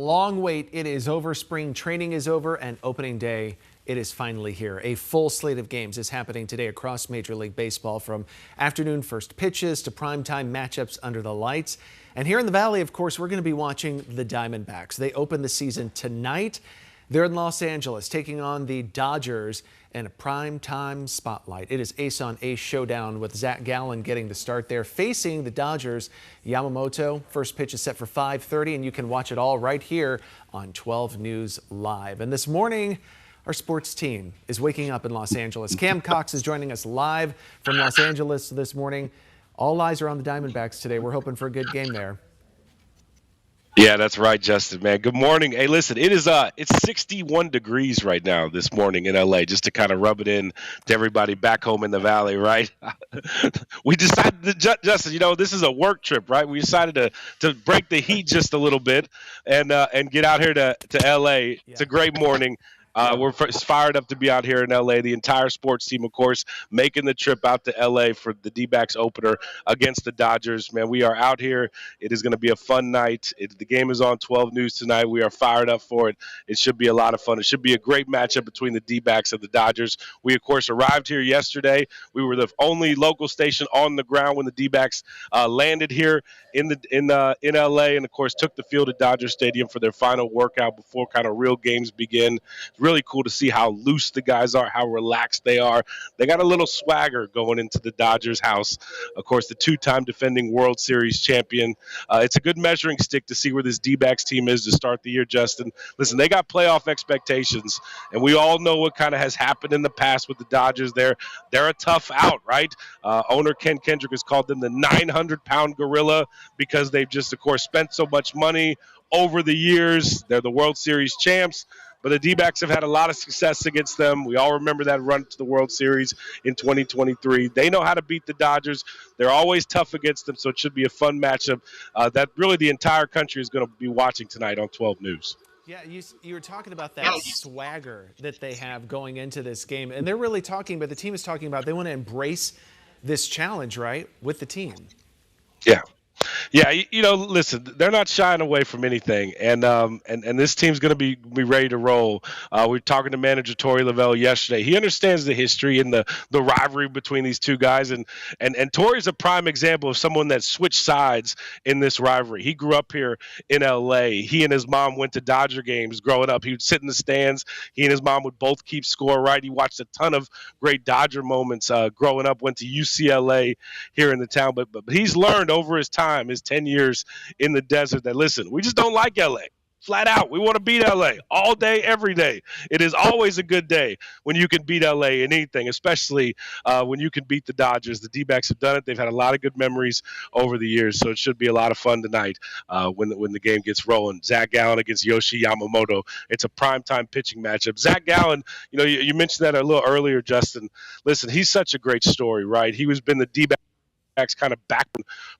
Long wait, it is over. Spring training is over, and opening day, it is finally here. A full slate of games is happening today across Major League Baseball, from afternoon first pitches to primetime matchups under the lights. And here in the Valley, of course, we're going to be watching the Diamondbacks. They open the season tonight. They're in Los Angeles, taking on the Dodgers in a primetime spotlight. It is ace-on-ace showdown, with Zach Gallen getting the start there, facing the Dodgers. Yamamoto, first pitch is set for 5:30, and you can watch it all right here on 12 News Live. And this morning, our sports team is waking up in Los Angeles. Cam Cox is joining us live from Los Angeles this morning. All eyes are on the Diamondbacks today. We're hoping for a good game there. Yeah, that's right, Justin, man. Good morning. Hey, listen, it's 61 degrees right now this morning in LA, just to kind of rub it in to everybody back home in the Valley, right? We decided to, Justin, this is a work trip, right? We decided to break the heat just a little bit and get out here to LA. Yeah. It's a great morning. We're fired up to be out here in L.A. The entire sports team, of course, making the trip out to L.A. for the D-backs opener against the Dodgers. Man, we are out here. It is going to be a fun night. The game is on 12 News tonight. We are fired up for it. It should be a lot of fun. It should be a great matchup between the D-backs and the Dodgers. We, of course, arrived here yesterday. We were the only local station on the ground when the D-backs landed here in L.A. and, of course, took the field at Dodger Stadium for their final workout before kind of real games begin. Really cool to see how loose the guys are, how relaxed they are. They got a little swagger going into the Dodgers house. Of course, the two-time defending World Series champion. It's a good measuring stick to see where this D-backs team is to start the year, Justin. Listen, they got playoff expectations, and we all know what kind of has happened in the past with the Dodgers. They're a tough out, right? Owner Ken Kendrick has called them the 900-pound gorilla because they've just, of course, spent so much money over the years. They're the World Series champs. But the D-backs have had a lot of success against them. We all remember that run to the World Series in 2023. They know how to beat the Dodgers. They're always tough against them, so it should be a fun matchup that really the entire country is going to be watching tonight on 12 News. Yeah, you were talking about that swagger that they have going into this game, and they're really talking about, the team is talking about, they want to embrace this challenge, right, with the team. Yeah. Yeah, listen, they're not shying away from anything, and this team's going to be ready to roll. We were talking to manager Torey Lavelle yesterday. He understands the history and the rivalry between these two guys, and Torey's a prime example of someone that switched sides in this rivalry. He grew up here in L.A. He and his mom went to Dodger games growing up. He would sit in the stands. He and his mom would both keep score, right? He watched a ton of great Dodger moments growing up, went to UCLA here in the town, but he's learned over his time, his 10 years in the desert, that listen, we just don't like LA. Flat out, we want to beat LA all day, every day. It is always a good day when you can beat LA in anything, especially when you can beat the Dodgers. The D-backs have done it. They've had a lot of good memories over the years, so it should be a lot of fun tonight when the game gets rolling. Zach Gallen against Yoshi Yamamoto. It's a primetime pitching matchup. Zach Gallen, you mentioned that a little earlier, Justin. Listen, he's such a great story, right? He was been the D-back kind of back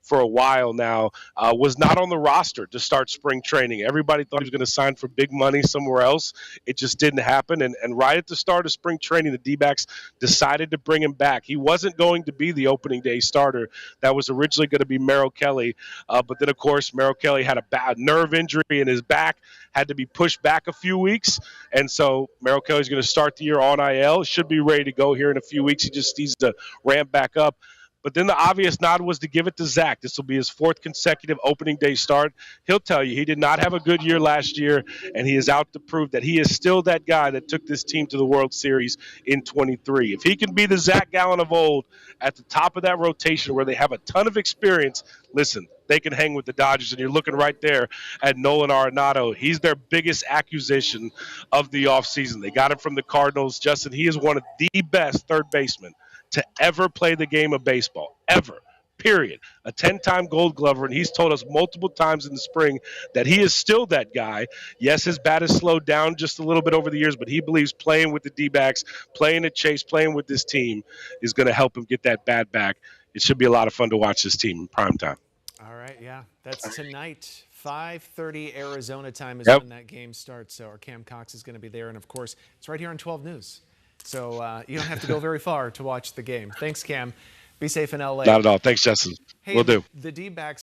for a while now, was not on the roster to start spring training. Everybody thought he was going to sign for big money somewhere else. It just didn't happen. And right at the start of spring training, the D-backs decided to bring him back. He wasn't going to be the opening day starter. That was originally going to be Merrill Kelly. But then, of course, Merrill Kelly had a bad nerve injury in his back, had to be pushed back a few weeks. And so Merrill Kelly's going to start the year on IL. Should be ready to go here in a few weeks. He just needs to ramp back up. But then the obvious nod was to give it to Zach. This will be his fourth consecutive opening day start. He'll tell you he did not have a good year last year, and he is out to prove that he is still that guy that took this team to the World Series in 23. If he can be the Zach Gallen of old at the top of that rotation where they have a ton of experience, listen, they can hang with the Dodgers. And you're looking right there at Nolan Arenado. He's their biggest acquisition of the offseason. They got him from the Cardinals. Justin, he is one of the best third basemen to ever play the game of baseball, ever, period. A 10-time Gold Glover, and he's told us multiple times in the spring that he is still that guy. Yes, his bat has slowed down just a little bit over the years, but he believes playing with the D-backs, playing at Chase, playing with this team is going to help him get that bat back. It should be a lot of fun to watch this team in primetime. All right, yeah, that's tonight. 5:30 Arizona time is when that game starts, so our Cam Cox is going to be there, and of course, it's right here on 12 News. So you don't have to go very far to watch the game. Thanks, Cam. Be safe in LA. Not at all. Thanks, Justin. Hey, Will do. The D-backs